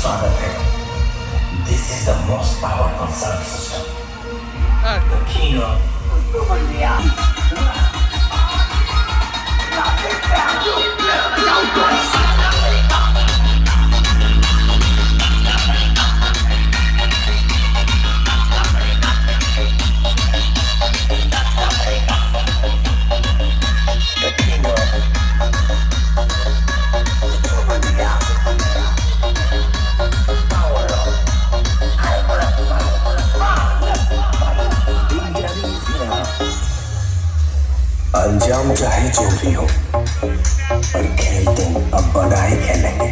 स्वागत है. This is the most powerful sound system. The king of the king of power of danger is here. अंजाम चाहे जो भी हो, पर खेल तो अब बड़ा ही खेलेंगे,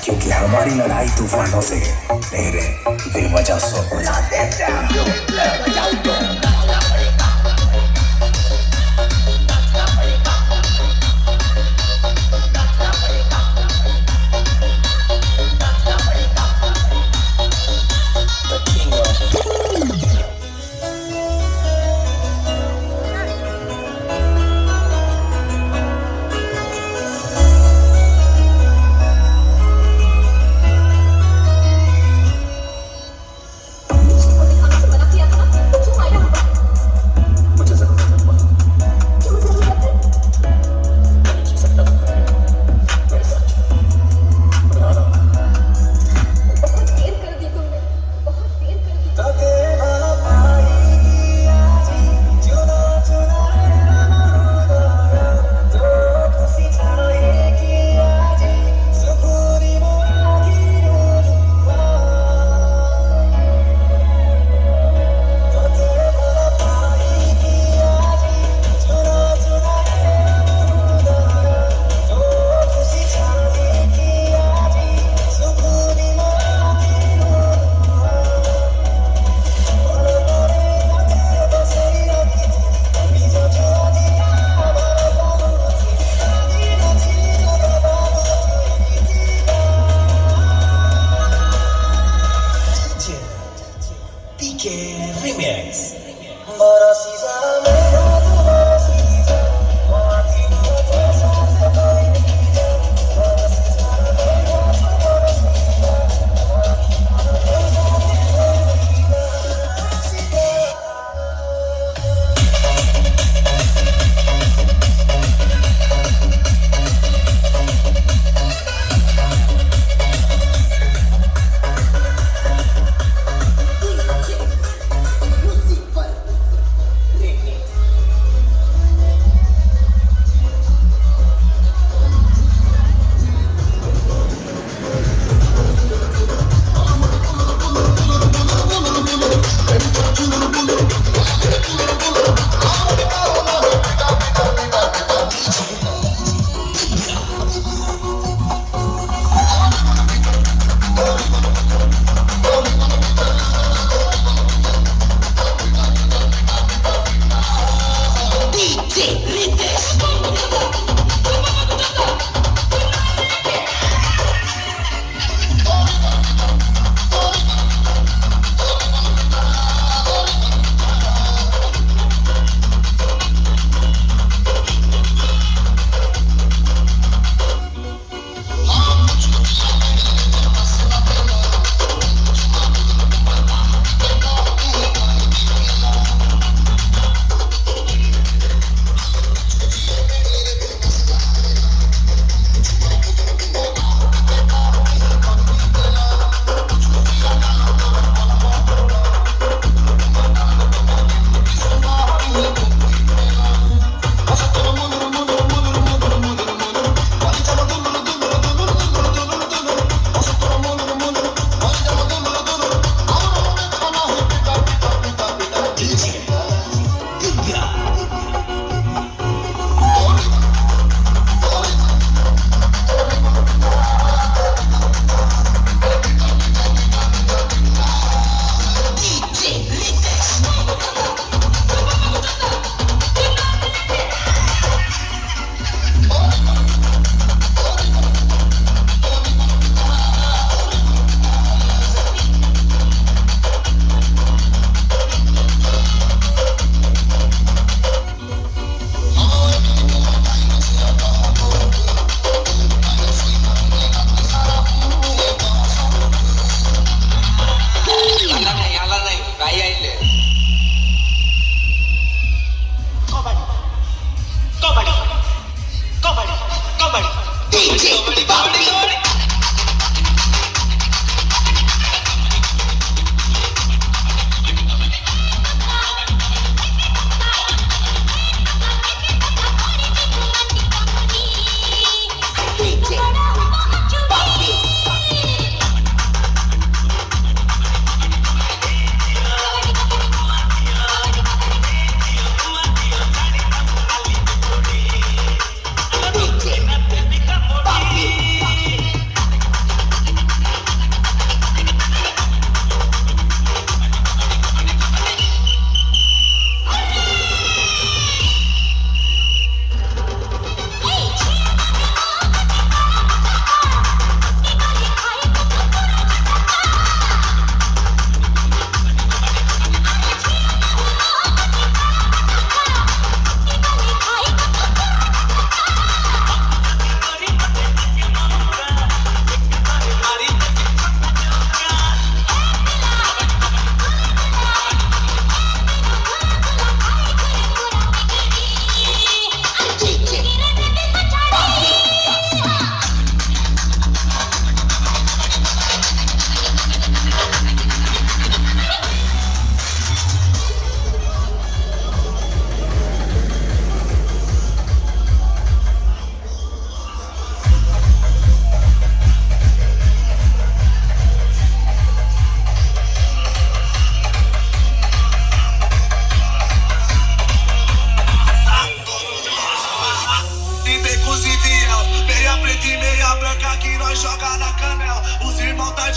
क्योंकि हमारी लड़ाई तूफानों से है, तेरे बेवजह सो हो जाते हैं. The king of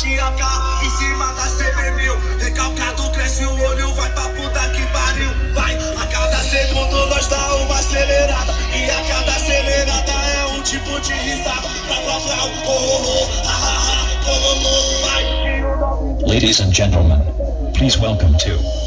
de AK em cima da CB1000. Recalcado cresce o olho, vai pra puta que pariu. Vai, a cada segundo nós dá uma acelerada. E a cada acelerada é um tipo de risada. Ladies and gentlemen, please welcome to